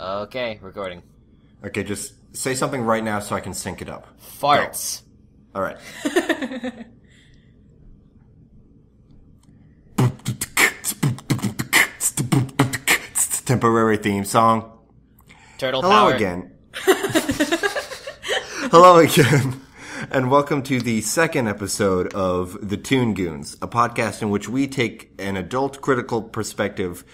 Okay, recording. Okay, just say something right now so I can sync it up. Farts. Go. All right. Temporary theme song. Turtle Hello power. again. Hello again. And welcome to the second episode of the Toon Goons, a podcast in which we take an adult critical perspective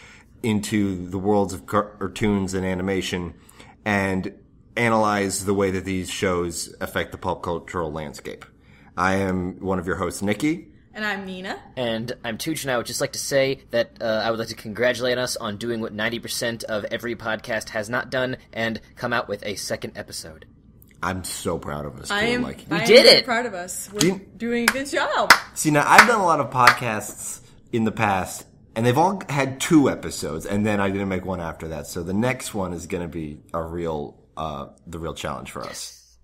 into the worlds of cartoons and animation and analyze the way that these shows affect the pop cultural landscape. I am one of your hosts, Nikki. And I'm Nina. And I'm Tooch, and I would just like to say that I would like to congratulate us on doing what 90% of every podcast has not done and come out with a second episode. I'm so proud of us. I am it. proud of us. We're doing a good job. See, now, I've done a lot of podcasts in the past, and they've all had 2 episodes, and then I didn't make one after that. So the next one is going to be the real challenge for us.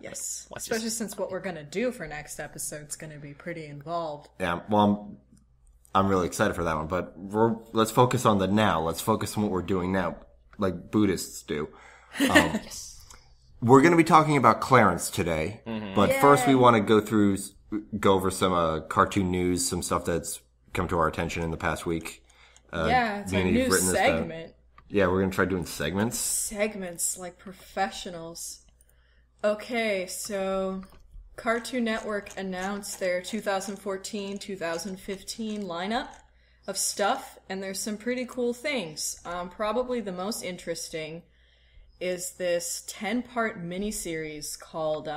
Yes. Especially since what we're going to do for next episode is going to be pretty involved. Yeah, well, I'm really excited for that one, but let's focus on the now. Let's focus on what we're doing now, like Buddhists do. Yes. We're going to be talking about Clarence today, but first we want to go over some cartoon news, some stuff that's come to our attention in the past week. It's a new segment. Yeah, we're going to try doing segments. Segments, like professionals. Okay, so Cartoon Network announced their 2014-2015 lineup of stuff, and there's some pretty cool things. Probably the most interesting is this 10-part miniseries called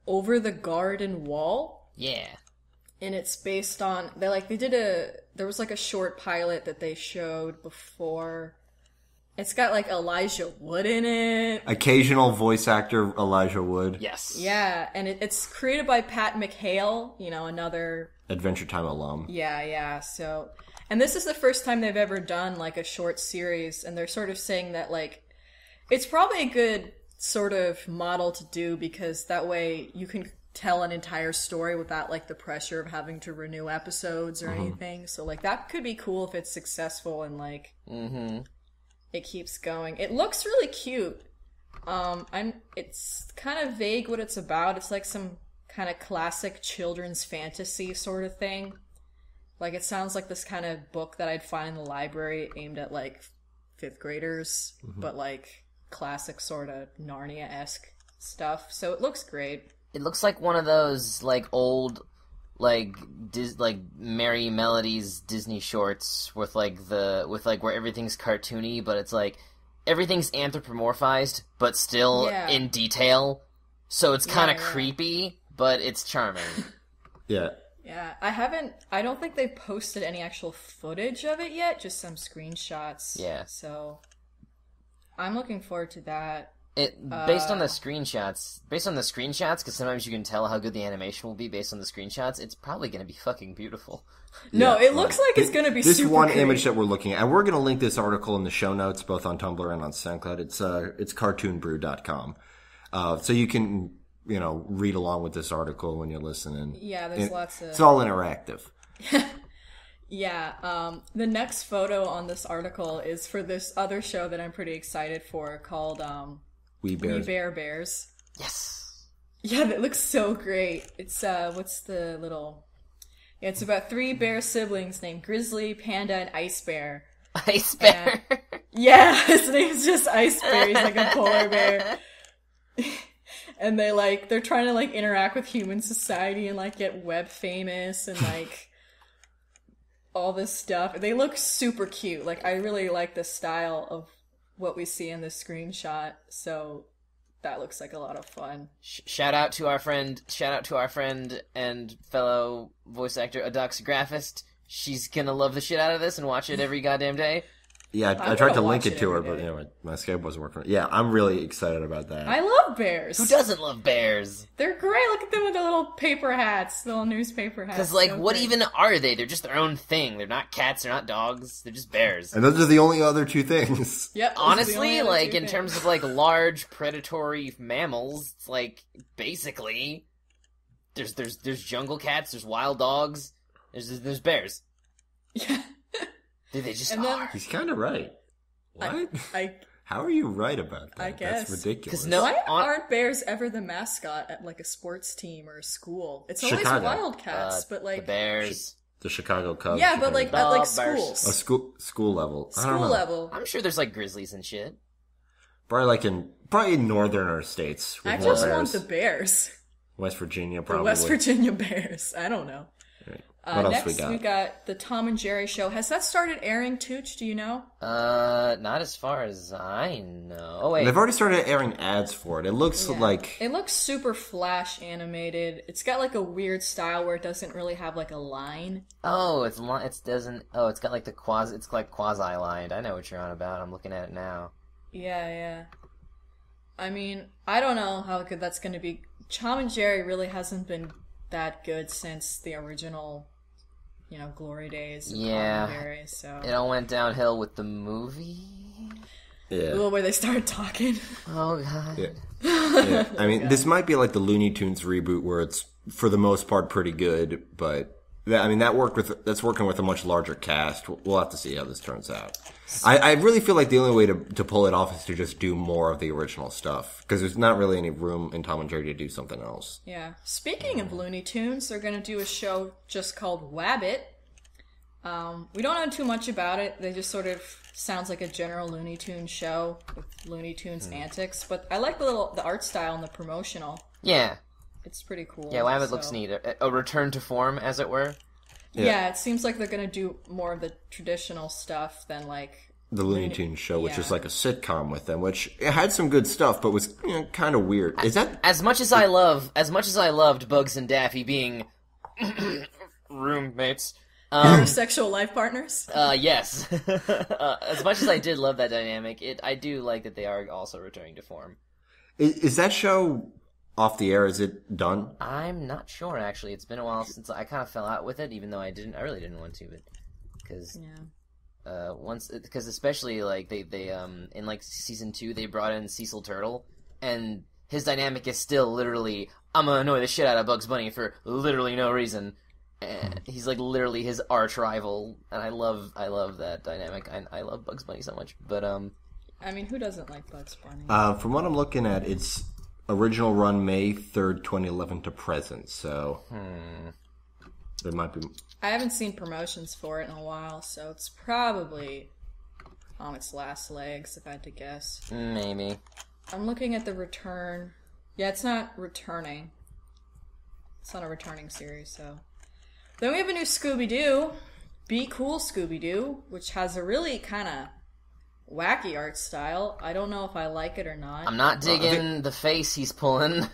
Over the Garden Wall. Yeah. And it's based on, there was like a short pilot that they showed before. It's got like Elijah Wood in it. Occasional voice actor Elijah Wood. Yes. Yeah, and it's created by Pat McHale, another Adventure Time alum. Yeah, so, and this is the first time they've ever done like a short series, and they're sort of saying that like, it's probably a good sort of model to do because that way you can tell an entire story without like the pressure of having to renew episodes or anything. So like that could be cool if it's successful and like it keeps going. It looks really cute. It's kind of vague what it's about. It's like some kind of classic children's fantasy sort of thing. Like it sounds like this kind of book that I'd find in the library aimed at like 5th graders, but like classic sort of Narnia-esque stuff. So it looks great. It looks like one of those like old like Merry Melodies Disney shorts with like where everything's cartoony, but it's like everything's anthropomorphized but still in detail. So it's kind of creepy, but it's charming. Yeah. Yeah, I don't think they posted any actual footage of it yet, just some screenshots. Yeah. So I'm looking forward to that. Based on the screenshots, because sometimes you can tell how good the animation will be based on the screenshots, it's probably going to be fucking beautiful. No, it looks like it's going to be super This one great. image that we're looking at, and we're going to link this article in the show notes, both on Tumblr and on SoundCloud. It's cartoonbrew.com. So you can, read along with this article when you're listening. Yeah, there's lots of... It's all interactive. Yeah, the next photo on this article is for this other show that I'm pretty excited for called We Bear Bears. Yes. Yeah, that looks so great. It's what's the little? Yeah, it's about 3 bear siblings named Grizzly, Panda, and Ice Bear. Ice Bear. Yeah, his name's just Ice Bear. He's like a polar bear. And they're trying to like interact with human society and like get web famous and like all this stuff. They look super cute. Like I really like the style of what we see in this screenshot. So that looks like a lot of fun. Shout out to our friend and fellow voice actor Adoxagraphist. She's gonna love the shit out of this and watch it every goddamn day. Yeah, I tried to link it to her, but my Skype wasn't working. Yeah, I'm really excited about that. I love bears. Who doesn't love bears? They're great. Look at them with their little paper hats, little newspaper hats. Because, like, what even are they? They're just their own thing. They're not cats, they're not dogs, they're just bears. And those are the only other 2 things. Yep. Honestly, like, in terms of, like, large predatory mammals, it's like, basically, there's jungle cats, there's wild dogs, there's bears. Yeah. They just are. He's kind of right. What? I How are you right about that? I guess. That's ridiculous. Why aren't bears ever the mascot at like a sports team or a school? It's always Chicago. Wildcats, but like the Bears. The Chicago Cubs. yeah, but like at like Bears. schools, a school level. I don't school know. level. I'm sure there's like Grizzlies and shit. Probably in northerner states. With I more just bears. want the Bears, West Virginia, the probably. West Virginia Bears. I don't know. Right. What else Next, we got? the Tom and Jerry show. Has that started airing, Tooch? Do you know? Not as far as I know. Oh wait, They've already started airing ads for it. It looks like It looks super flash animated. It's got like a weird style where it doesn't really have like a line. oh, it's doesn't. Oh, it's got like the quasi. It's like quasi lined. I know what you're on about. I'm looking at it now. Yeah. I mean, I don't know how good that's going to be. Tom and Jerry really hasn't been that good since the original, glory days of Tom and Jerry, so. It all went downhill with the movie. yeah. Where they started talking. Oh god. Yeah. I mean, this might be like the Looney Tunes reboot where it's for the most part pretty good, but that's working with a much larger cast. We'll have to see how this turns out. I really feel like the only way to pull it off is to just do more of the original stuff because there's not really any room in Tom and Jerry to do something else. Yeah. Speaking of Looney Tunes, they're going to do a show just called Wabbit. We don't know too much about it. They just sort of sounds like a general Looney Tunes show with Looney Tunes antics. But I like the art style and the promotional. Yeah. It's pretty cool. Yeah, Wabbit looks neat. A return to form, as it were. Yeah, it seems like they're going to do more of the traditional stuff than like the Looney Tunes show, which is like a sitcom with them, which it had some good stuff, but was kind of weird. Is that as much as I loved Bugs and Daffy being roommates? Sexual life partners? Yes. As much as I did love that dynamic, I do like that they are also returning to form. Is that show off the air? Is it done? I'm not sure, actually. It's been a while since I kind of fell out with it, even though I really didn't want to, but because especially like they in like season 2 they brought in Cecil Turtle, and his dynamic is still literally I'm gonna annoy the shit out of Bugs Bunny for literally no reason. And he's like literally his arch rival, and I love that dynamic. I love Bugs Bunny so much, but I mean, who doesn't like Bugs Bunny? From what I'm looking at, it's original run May 3rd, 2011 to present, so there might be. I haven't seen promotions for it in a while, so it's probably on its last legs, if I had to guess. Maybe. I'm looking at the return. Yeah, it's not returning. It's not a returning series, so. Then we have a new Scooby-Doo, Be Cool Scooby-Doo, which has a really kind of wacky art style. I don't know if I like it or not. I'm not digging the face he's pulling.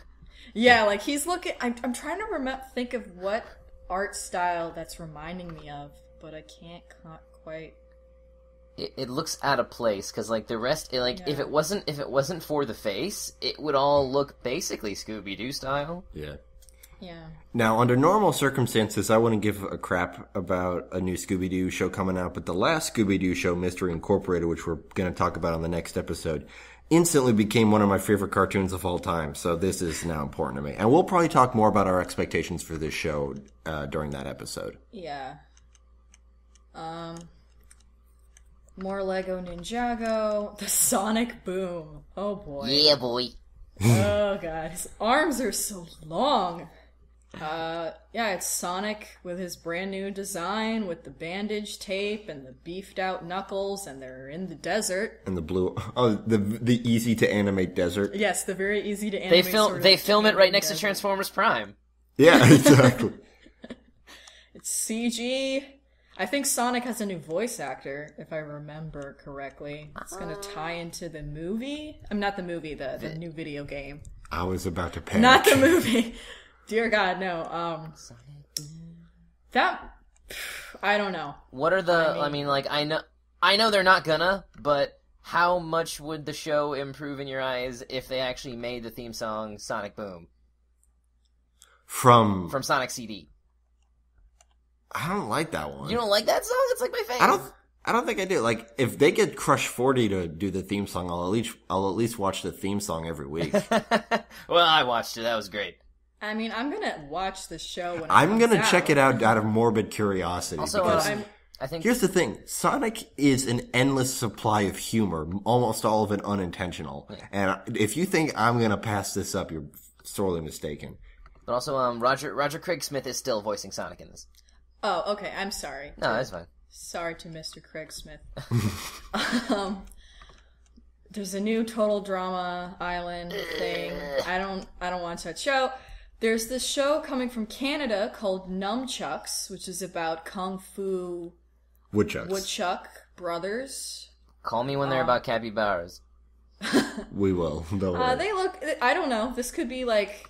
Yeah, like he's looking. I'm trying to think of what art style that's reminding me of, but I can't quite. It looks out of place because like the rest, if it wasn't for the face, it would all look basically Scooby-Doo style. Yeah. Yeah. Now, under normal circumstances, I wouldn't give a crap about a new Scooby-Doo show coming out, but the last Scooby-Doo show, Mystery Incorporated, which we're going to talk about on the next episode, instantly became one of my favorite cartoons of all time, so this is now important to me. And we'll probably talk more about our expectations for this show during that episode. Yeah. More Lego Ninjago. The Sonic Boom. Oh, boy. Yeah, boy. Oh, God. His arms are so long. Yeah, it's Sonic with his brand new design with the bandage tape and the beefed out knuckles, and they're in the desert. And the blue, the easy to animate desert. Yes, the very easy to animate. They film it right next to Transformers Prime. Yeah, exactly. It's CG. I think Sonic has a new voice actor, if I remember correctly. It's going to tie into the movie. Not the movie, the new video game. I was about to panic. Not the movie. Dear God, no. That I don't know. What are the? I know they're not gonna. But how much would the show improve in your eyes if they actually made the theme song "Sonic Boom" from Sonic CD? I don't like that one. You don't like that song? It's like my favorite. I don't think I do. Like, if they get Crush 40 to do the theme song, I'll at least watch the theme song every week. Well, I watched it. That was great. I mean, I'm gonna watch the show when I'm gonna out. check it out of morbid curiosity. Also, I think Here's the thing. Sonic is an endless supply of humor, almost all of it unintentional. Yeah. And if you think I'm going to pass this up, you're sorely mistaken. But also, Roger Craig Smith is still voicing Sonic in this. Oh, okay. I'm sorry. No, that's fine. Sorry to Mr. Craig Smith. There's a new Total Drama Island thing. I don't watch that show. There's this show coming from Canada called Nunchucks, which is about kung fu woodchuck brothers. Call me when they're about capybaras. We will. Don't worry. They look. I don't know. This could be like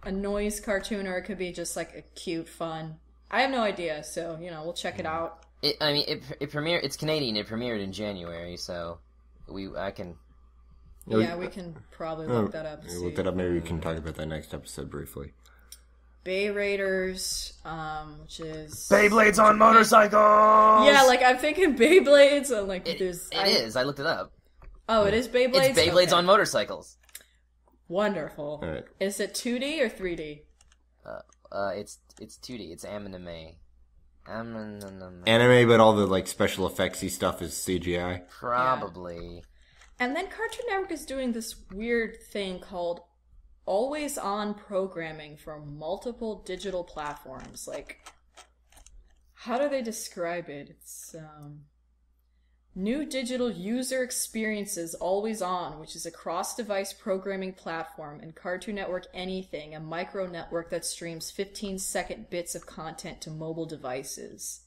a noise cartoon, or it could be just like a cute, fun. I have no idea. So we'll check it out. It premiered. It's Canadian. It premiered in January, so we can probably look that up. Look that up. Maybe we can talk about that next episode briefly. Bay Raiders, which is Beyblades on motorcycles. Yeah, like I'm thinking Beyblades. And like it is. I looked it up. Oh, it is Beyblades. It's Beyblades on motorcycles. Wonderful. All right. Is it 2D or 3D? It's 2D. It's anime. Anime, but all the like special effectsy stuff is CGI. Probably. Yeah. And then Cartoon Network is doing this weird thing called always on programming for multiple digital platforms. Like, how do they describe it? It's new digital user experiences always on, which is a cross-device programming platform, and Cartoon Network Anything, a micro network that streams 15-second bits of content to mobile devices.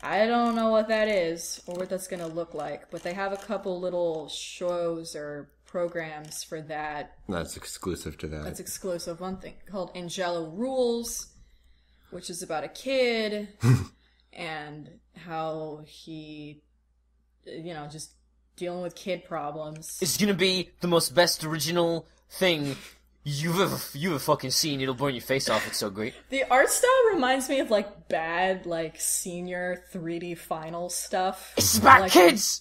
I don't know what that is or what that's going to look like, but they have a couple little shows or programs for that. That's exclusive to that. That's exclusive. One thing called Angelo Rules, which is about a kid and how he, just dealing with kid problems. It's going to be the most best original thing you've ever fucking seen. It'll burn your face off. It's so great. The art style reminds me of like bad senior 3D final stuff. It's about kids.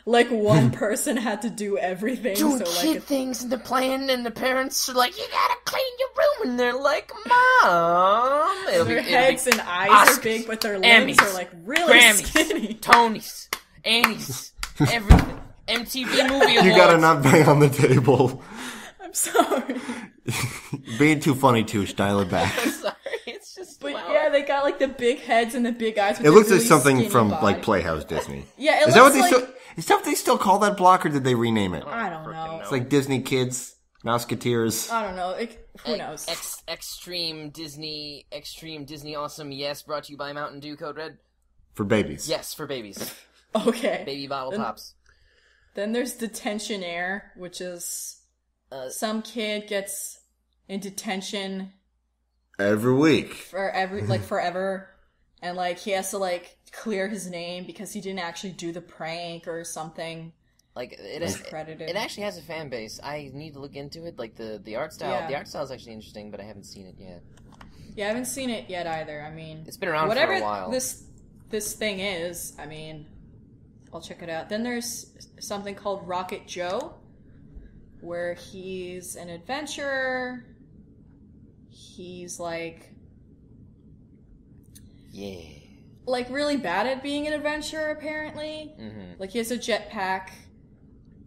Like one person had to do everything. Doing kid things, and they're playing, and the parents are like, "You gotta clean your room," and they're like, "Mom." Their heads and eyes Oscars, are big, but their limbs are like really Grammys, skinny. Tonys, Annies, everything. MTV Movie Awards. You gotta not bang on the table. I'm sorry. Being too funny, Toosh. Dial it back. I'm sorry. It's just. But yeah, they got like the big heads and the big eyes. With It looks really like something from body. like Playhouse Disney. Yeah, Is that what they still call that block, or did they rename it? I don't know. It's like Disney Kids, Mouseketeers. I don't know. Who knows? Extreme Disney Awesome. Yes, brought to you by Mountain Dew. Code Red. For babies. Yes, for babies. Okay. Baby bottle pops. Then there's Detention Air, which is some kid gets in detention every week forever, and like he has to like clear his name because he didn't actually do the prank or something. Like it actually has a fan base. I need to look into it. Like the art style. Yeah. The art style is actually interesting, but I haven't seen it yet. Yeah, I haven't seen it yet either. I mean, it's been around for a while. This thing is, I mean, I'll check it out. Then there's something called Rocket Joe, where he's an adventurer. He's like really bad at being an adventurer, apparently. Mm-hmm. Like he has a jetpack,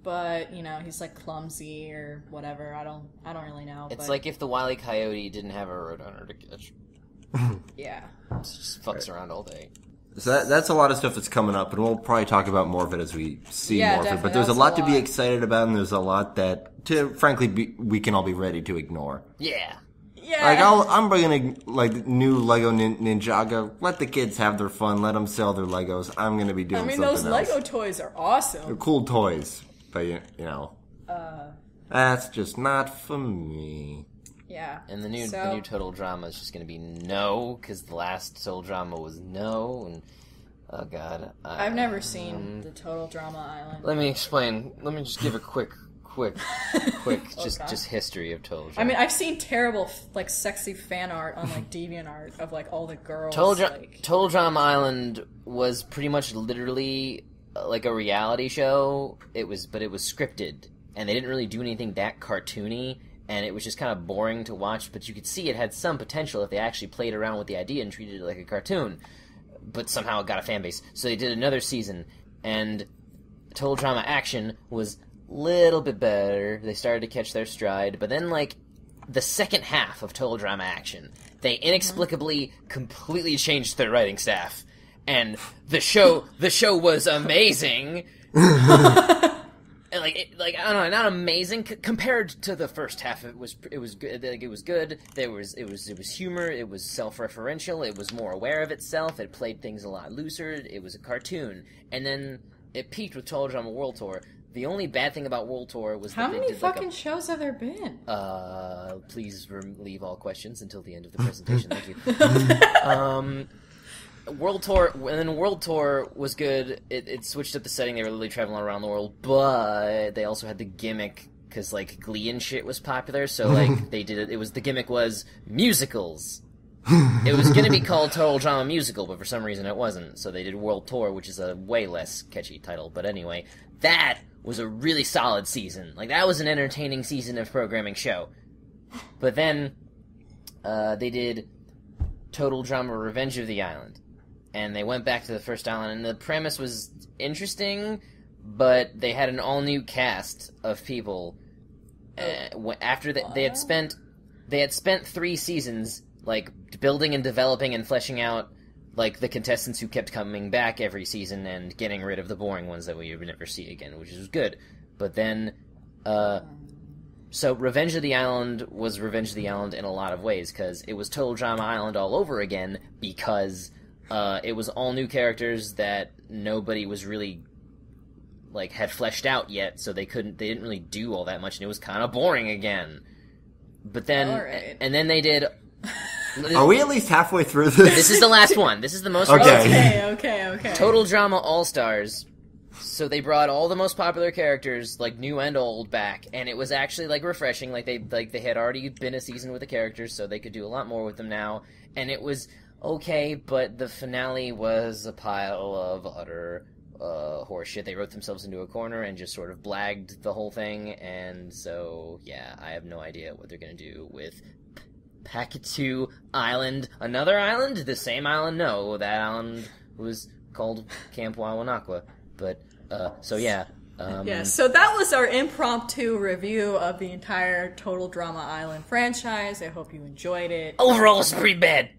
but he's like clumsy or whatever. I don't really know. It's like if the Wile E. Coyote didn't have a roadrunner to catch. Yeah, it just fucks around all day. So that's a lot of stuff that's coming up, and we'll probably talk about more of it as we see more of it. But there's a lot to be excited about, and there's a lot that, frankly, we can all be ready to ignore. Yeah. Yeah. Like I'm bringing new Lego Ninjago. Let the kids have their fun. Let them sell their Legos. I'm gonna be doing something else. Those Lego toys are awesome. They're cool toys, but that's just not for me. Yeah. And the new Total Drama is just gonna be no, because the last Total Drama was no, and oh god. I've never seen the Total Drama Island. Let me explain. Let me just give a quick just history of Total Drama. I mean, I've seen terrible sexy fan art on DeviantArt of all the girls. Total Drama Island was pretty much literally like a reality show. But it was scripted, and they didn't really do anything that cartoony, and it was just kind of boring to watch. But you could see it had some potential if they actually played around with the idea and treated it like a cartoon. but somehow it got a fan base. So they did another season, and Total Drama Action was a little bit better. They started to catch their stride, but then, like, the second half of Total Drama Action, they inexplicably completely changed their writing staff, and the show was amazing. I don't know, not amazing compared to the first half. It was good. Like, it was good. It was humor. It was self-referential. It was more aware of itself. It played things a lot looser. It was a cartoon, and then it peaked with Total Drama World Tour. The only bad thing about World Tour was how that many fucking shows have there been? Please leave all questions until the end of the presentation. Thank you. World Tour, and then World Tour was good. It switched up the setting. They were literally traveling around the world, but they also had the gimmick, because, like, Glee and shit was popular, so, like, they did it. The gimmick was musicals. It was gonna be called Total Drama Musical, but for some reason it wasn't, so they did World Tour, which is a way less catchy title. But anyway, that was a really solid season. Like, that was an entertaining season of programming show. But then, they did Total Drama Revenge of the Island. And they went back to the first island, and the premise was interesting, but they had an all-new cast of people. After they had spent 3 seasons, like, building and developing and fleshing out, like, the contestants who kept coming back every season and getting rid of the boring ones that we would never see again, which was good. But then, so Revenge of the Island was Revenge of the Island in a lot of ways, because it was Total Drama Island all over again, because it was all new characters that nobody was really, like, had fleshed out yet, so they didn't really do all that much, and it was kind of boring again. But then, and then they did... Are we at least halfway through this? This is the last one. This is the most... Okay. Total Drama All-Stars. So they brought all the most popular characters, like, new and old, back, and it was actually, like, refreshing. Like, they had already been a season with the characters, so they could do a lot more with them now, and it was... okay, but the finale was a pile of utter horseshit. They wrote themselves into a corner and just sort of blagged the whole thing, and so, yeah, I have no idea what they're gonna do with Pakitu Island. Another island? The same island? No, that island was called Camp Wawanakwa. But, so yeah. So that was our impromptu review of the entire Total Drama Island franchise. I hope you enjoyed it. Overall, it's pretty bad.